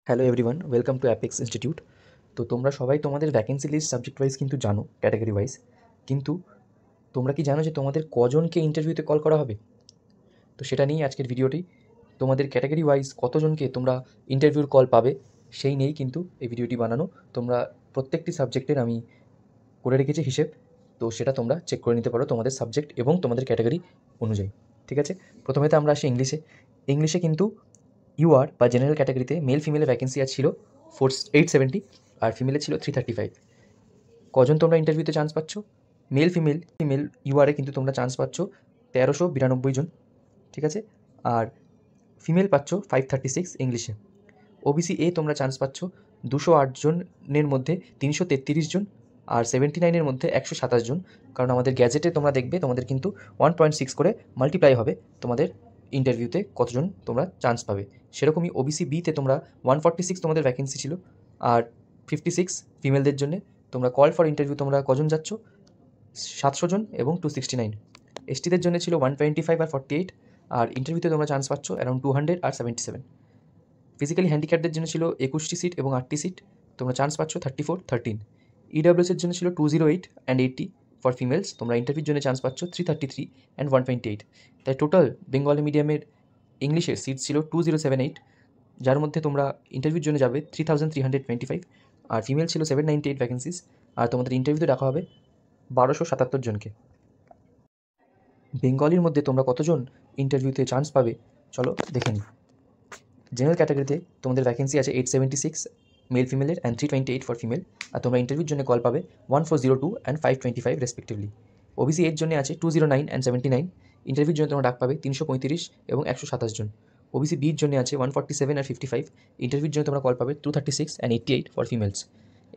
Hello everyone, welcome to apex institute. তো তোমরা সবাই তোমাদের ভ্যাকেন্সি লিস্ট সাবজেক্ট ওয়াইজ কিন্তু জানো, ক্যাটাগরি ওয়াইজ। কিন্তু তোমরা কি জানো যে তোমাদের কজনকে ইন্টারভিউতে কল করা হবে? তো সেটা নিয়েই আজকের ভিডিওটি। তোমাদের ক্যাটাগরি ওয়াইজ কতজনকে তোমরা ইন্টারভিউর কল পাবে সেই নিয়েই কিন্তু এই ভিডিওটি বানানো। তোমরা প্রত্যেকটি সাবজেক্টের আমি করে রেখেছি হিসেব, তো সেটা তোমরা চেক করে নিতে পারো তোমাদের সাবজেক্ট এবং তোমাদের ক্যাটাগরি অনুযায়ী। ঠিক আছে, প্রথমে তো আমরা আসি ইংলিশে কিন্তু ইউআর বা জেনারেল ক্যাটাগরিতে মেল ফিমেলের ভ্যাকেন্সি ছিল 870 আর ফিমেলে ছিল 335। কজন তোমরা ইন্টারভিউতে চান্স পাচ্ছ? ফিমেল ইউআরে কিন্তু তোমরা চান্স পাচ্ছ 1392 জন। ঠিক আছে, আর ফিমেল পাচ্ছ 536 ইংলিশে। ওবিসি এ তোমরা চান্স পাচ্ছ 208 জনের মধ্যে 333 জন, আর 79-এর মধ্যে 127 জন। কারণ আমাদের গ্যাজেটে তোমরা দেখবে তোমাদের কিন্তু 1.6 করে মাল্টিপ্লাই হবে তোমাদের ইন্টারভিউতে কতজন তোমরা চান্স পাবে। সেরকমই ওবিসি বিতে তোমরা 146 তোমাদের ভ্যাকেন্সি ছিল, আর 56 ফিমেলদের জন্য। তোমরা কল ফর ইন্টারভিউ তোমরা কজন যাচ্ছ? 700 জন এবং 269। এসটিদের জন্য ছিল 125 আর 48, আর ইন্টারভিউতে তোমরা চান্স পাচ্ছ অ্যারাউন্ড 200 আর 77। ফিজিক্যালি হ্যান্ডিক্যাপদের জন্য ছিল 21টি সিট এবং 8টি সিট, তোমরা চান্স পাচ্ছ 34-13। ইডাব্লিউএসের জন্য ছিল 208 অ্যান্ড 80 ফর ফিমেলস, তোমরা ইন্টারভিউর জন্য চান্স পাচ্ছ 333 অ্যান্ড 128। তাই টোটাল বেঙ্গলি মিডিয়ামের ইংলিশের সিট ছিল 2078, যার মধ্যে তোমরা ইন্টারভিউর জন্য যাবে 3325, আর ফিমেল ছিল 798 ভ্যাকেন্সিস, আর তোমাদের ইন্টারভিউতে ডাকা হবে 1277 জনকে। বেঙ্গলির মধ্যে তোমরা কতজন ইন্টারভিউতে চান্স পাবে চলো দেখে নিই। জেনারেল ক্যাটাগরিতে তোমাদের ভ্যাকেন্সি আছে 876 মেল ফিমেলের অ্যান্ড 328 ফর ফিমেল, আর তোমরা ইন্টারভিউর জন্য কল পাবে 1402 অ্যান্ড 525 রেসপেক্টিভলি। ওবিসি এর জন্য আছে 209 অ্যান্ড 79, ইন্টারভিউর জন্য তোমরা ডাক পাবে 335 এবং 127 জন। ওবিসি বির জন্য আছে 147 আর 55, ইন্টারভিউর জন্য তোমরা কল পাবে 236 অ্যান্ড 88 ফর ফিমেলস।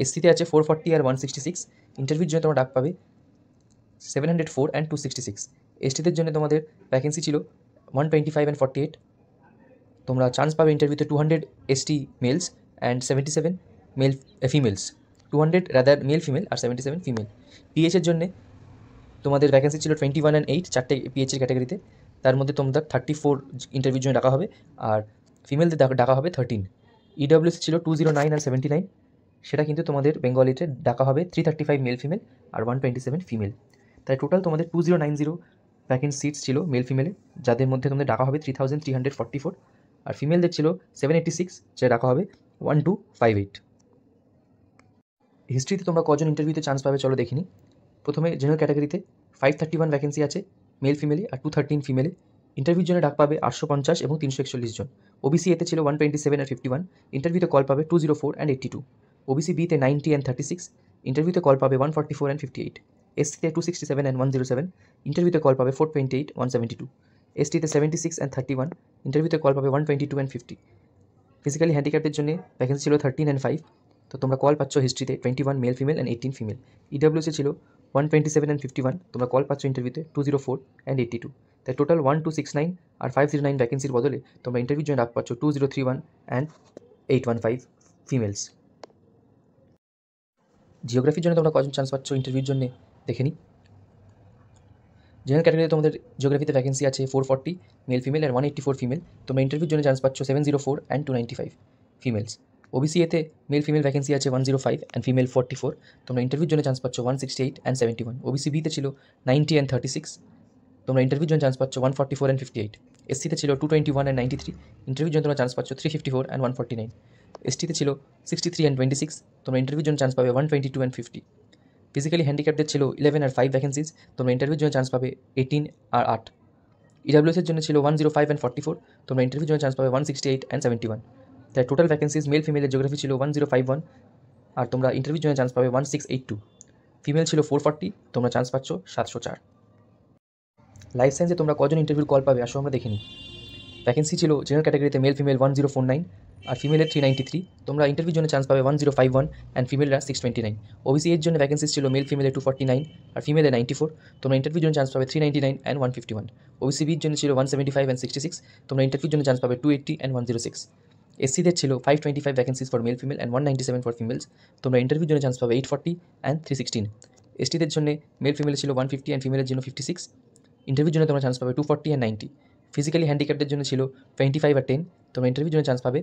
এসসিতে আছে 440 আর 166, ইন্টারভিউর জন্য তোমরা ডাক পাবে 704 অ্যান্ড 266। এসটিদের জন্য তোমাদের ভ্যাকেন্সি ছিল 125 অ্যান্ড 48, তোমরা চান্স পাবে ইন্টারভিউতে 200 ST males and 77 male females, 200 rather male female আর 77 ফিমেল। পিএইচের জন্য তোমাদের ভ্যাকেন্সি ছিল 21 অ্যান্ড 8, চারটে পিএইচের ক্যাটাগরিতে। তার মধ্যে তোমাদের 34 ইন্টারভিউর জন্য ডাকা হবে, আর ফিমেলদের ডাকা হবে 13। ইডাব্লিউসি ছিল 209 আর 79, সেটা কিন্তু তোমাদের বেঙ্গলিতে ডাকা হবে 335 মেল ফিমেল আর 127 ফিমেল। তাই টোটাল তোমাদের 2090 ভ্যাকেন্সি সিটস ছিল মেল ফিমেলে, যাদের মধ্যে তোমাদের ডাকা হবে 3344, আর ফিমেলদের ছিল 786, যা ডাকা হবে 1258। হিস্ট্রিতে তোমরা কজন ইন্টারভিউতে চান্স পাবে চলো দেখিনি। প্রথমে জেনারেল ক্যাটাগরিতে 531 ভ্যাকেন্সি আছে মেল ফিমেলে আর 213 ফিমেলে, ইন্টারভিউর জন্য ডাক পাবে 850 এবং 341 জন। ওবিসি এতে ছিল 127 আর 51, ইন্টারভিউতে কল পাবে 204 অ্যান্ড 82। ওবিসি বিতে 90 অ্যান্ড 36, ইন্টারভিউতে কল পাবে 144 অ্যান্ড 58। এসসিতে 267 অ্যান্ড 107, ইন্টারভিউতে কল পাবে 428 172। এসটিতে 76 অ্যান্ড 31, ইন্টারভিউতে কল পাবে 122 অ্যান্ড 50। ফিজিক্যালি হ্যান্ডিক্যাপদের জন্য ভ্যাকেন্সি ছিল 13 অ্যান্ড 5, তো তোমরা কল পাচ্ছ হিস্ট্রিতে 21 male female and 18 female. EWC ছিল 127 অ্যান্ড 51, তোমরা কল পাচ্ছ ইন্টারভিউতে 204 অ্যান্ড 82। তাই টোটাল 1269 আর 509 ভ্যাকেন্সির বদলে তোমরা ইন্টারভিউর জন্য ডাক পাচ্ছ 2031 অ্যান্ড 815 ফিমেলস। জিওগ্রাফির জন্য তোমরা কজন চান্স পাচ্ছ ইন্টারভিউর জন্য দেখে নিই। জেনারেল ক্যাটাগরিতে তোমাদের জিওগ্রাফিতে ভ্যাকেন্সি আছে 440 মেল ফিমেল আর 184 ফিমেল, তোমরা ইন্টারভিউর জন্য চান্স পাচ্ছ 704 অ্যান্ড 295 ফিমেলস। ওবিসি এতে মেল ফিমেল ভ্যাকেন্সি আছে 105 অ্যান্ড ফিমেল 44, তোমরা ইন্টারভিউর জন্য চান্স পাচ্ছ 168 অ্যান্ড 71। ওবিসি বিতে ছিল 90 অ্যান্ড 36, তোমরা ইন্টারভিউর জন্য চান্স পাচ্ছ 144 অ্যান্ড 58। এসসিতে ছিল 221 অ্যান্ড 93, ইন্টারভিউর জন্য তোমরা চান্স পাচ্ছ 354 অ্যান্ড 149। এসটিতে ছিল 63 অ্যান্ড 26, তোমরা ইন্টারভিউর জন্য চান্স পাবে 122 অ্যান্ড 50। ফিজিক্যালি হ্যান্ডিক্যাপদের ছিল 11 আর 5 ভ্যাকেন্সিজ, তোমরা ইন্টারভিউর জন্য চান্স পাবে 18 আর 8। ইডাব্লিউএসের জন্য ছিল 105 অ্যান্ড 44, তোমরা ইন্টারভিউর জন্য চান্স পাবে 168 অ্যান্ড 71। তাই টোটাল ভ্যাকেন্সিজ মেল ফিমেলের জিওগ্রাফি ছিল 1051, আর তোমরা ইন্টারভিউর জন্য চান্স পাবে 1682। ফিমেল ছিল 440, তোমরা চান্স পাচ্ছ 704। লাইফ সায়েন্সে তোমরা কজন ইন্টারভিউর কল পাবে আসো আমরা দেখে নিই। ভ্যাকেন্সি ছিল জেনারেল ক্যাটাগরিতে মেল ফিমেল 1049 আর ফিমেলের 393, তোমরা ইন্টারভিউর জন্য চান্স পাবে 1051 অ্যান্ড ফিমেলরা 629। ওবিসি এর জন্য ভ্যাকেন্সি ছিল মেল ফিমেলের 249 আর ফিমেলের 94, তোমরা ইন্টারভিউর জন্য চান্স পাবে 399 অ্যান্ড 151। ওবিসি বির জন্য ছিল 175 অ্যান্ড 66, তোমরা ইন্টারভিউর জন্য চান্স পাবে 280 অ্যান্ড 106। এসসিদের ছিল 525 vacancies for male female and 197 for females, তোমরা ইন্টারভিউর জন্য চান্স পাবে 840 অ্যান্ড 316। এসটিদের জন্য মেল ফিমেলের ছিল 150 অ্যান্ড ফিমেলের জন্য 56, ইন্টারভিউর জন্য তোমরা চান্স পাবে 240 অ্যান্ড 90। ফিজিক্যালি হ্যান্ডিক্যাপদের জন্য ছিল 25 আর 10, তোমরা ইন্টারভিউর জন্য চান্স পাবে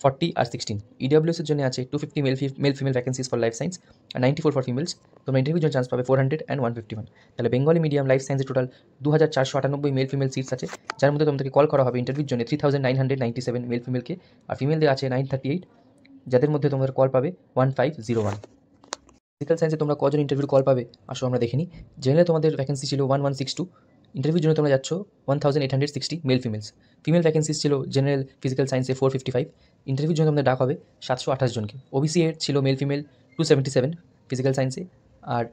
40 আর 16। ইডব্লিউএসের জন্য আছে 250 male female vacancies for life science আর 94 ফর ফিমেলস। তোমরা ইন্টারভিউ জন্য চান্স পাবে 400 অ্যান্ড 151। তাহলে বেঙ্গলি মিডিয়াম লাইফ সায়েন্সে টোটাল 2498 মেল ফিমেল সিটস আছে, যার মধ্যে তোমাদেরকে কল করা হবে ইন্টারভিউর জন্য 3997 মেল ফিমেলকে, আর ফিমেলদের আছে 938, যাদের মধ্যে তোমাদের কল পাবে 1501। ফিজিক্যাল সায়েন্সে তোমরা কজন ইন্টারভিউ কল পাবে আসো আমরা দেখে নিই। জেনারেলে তোমাদের ভ্যাকেন্সি ছিল 1162, ইন্টারভিউর জন্য তোমরা যাচ্ছ 1860 মেল ফিমেলস। ফিমেল ভ্যাকেন্সিজ ছিল জেনারেল ফিজিক্যাল সায়েন্সে 455, ইন্টারভিউর জন্য তোমাদের ডাক হবে 728 জনকে। ওবিসি এর ছিল মেল ফিমেল 277 ফিজিক্যাল সায়েন্সে, আর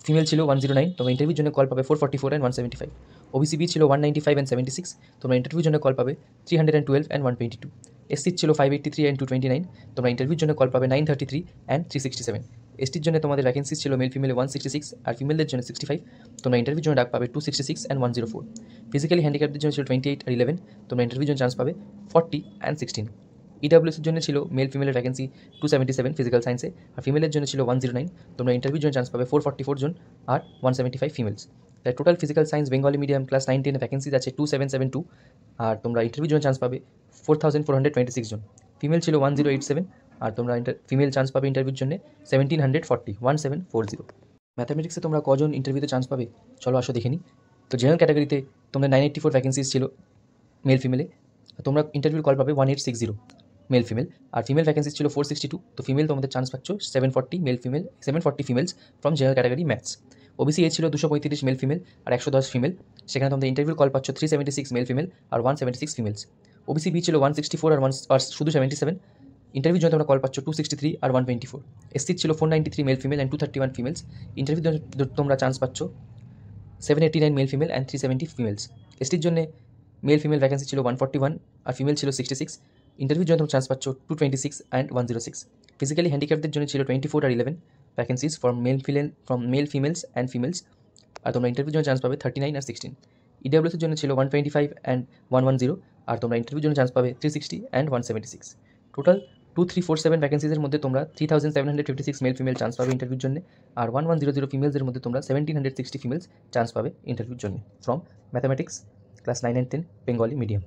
ফিমেল ছিল 109, তোমরা ইন্টারভিউর জন্য কল পাবে 444 অ্যান্ড 175। ওবিসি বি ছিল 195 অ্যান্ড 76, তোমরা ইন্টারভিউর জন্য কল পাবে 312 অ্যান্ড 122। এসসি ছিল 583 অ্যান্ড 229, তোমরা ইন্টারভিউর জন্য কল পাবে 933 অ্যান্ড 367। এসটির জন্য তোমাদের ভ্যাকেন্সিজ ছিল মেল ফিমেলে 166 আর ফিমেলদের জন্য 65, তোমরা ইন্টারভিউর জন্য ডাক পাবে 266 অ্যান্ড 104। ফিজিক্যালি হ্যান্ডিক্যাপদের জন্য ছিল 28 আর 11, তোমরা ইন্টারভিউর জন্য চান্স পাবে 40 অ্যান্ড 16। ইডব্লিউএসের জন্য ছিল মেল ফিমেলের ভ্যাকেন্সি 277 ফিজিক্যাল সায়েন্সে, আর ফিমেলের জন্য ছিল 109, তোমরা ইন্টারভিউর জন্য চান্স পাবে 444 জন আর 175 ফিমেলস। তাই total physical science Bengali medium class 9-10 vacancies আছে 2772, আর তোমরা ইন্টারভিউর জন্য চান্স পাবে 4426 জন। ফিমেল ছিল 1087, আর তোমরা ফিমেল চান্স পাবে ইন্টারভিউর জন্য 1740। ম্যাথামেটিক্সে তোমরা কজন ইন্টারভিউতে চান্স পাবে চলো আসো দেখে নিই। তো জেনারেল ক্যাটাগরিতে তোমাদের 984 ভ্যাকেন্সিজ ছিল মেল ফিমেলে, তোমরা ইন্টারভিউ কল পাবে 1860 মেল ফিমেল, আর ফিমেল ভ্যাকেন্সিজ ছিল 462, তো ফিমেল তোমাদের চান্স পাচ্ছ 740 females from general category maths. OBC A ছিল 235 মেল ফিমেল আর 110 ফিমেল, সেখানে তোমাদের ইন্টারভিউ কল পাচ্ছ 376 মেল ফিমেল আর 176 ফিমেলস। ওবিসি বি ছিল 164 আর শুধু 77, ইন্টারভিউর জন্য তোমরা কল পাচ্ছ 263 আর 124। এসসি ছিল 493 মেল ফিমেল অ্যান্ড 231 ফিমেলস, ইন্টারভিউর জন্য তোমরা চান্স পাচ্ছ 789 মেল ফিমেল অ্যান্ড 370 ফিমেলস। এসটির জন্য মেল ফিমেল ভ্যাকেন্সি ছিল 141 আর ফিমেল ছিল 66, ইন্টারভিউর জন্য তোমরা চান্স পাচ্ছ 226 অ্যান্ড 106। ফিজিক্যালি হ্যান্ডিক্যাপদের জন্য ছিল 24 আর 11 vacancies from male females and females, আর তোমরা ইন্টারভিউর জন্য চান্স পাবে 39 আর 16। ইডব্লিউএসের জন্য ছিল 125 অ্যান্ড 110, আর তোমরা ইন্টারভিউর জন্য চান্স পাবে 360 অ্যান্ড 176। টোটাল 2347 ভ্যাকেন্সিজের মধ্যে তোমরা 3756 মেল ফিমেল চান্স পাবে ইন্টারভিউর জন্য, আর 1100 ফিমেলসের মধ্যে তোমরা 1760 ফিমেলস চান্স পাবে ইন্টারভিউর জন্য from mathematics class 9 and 10 Bengali medium.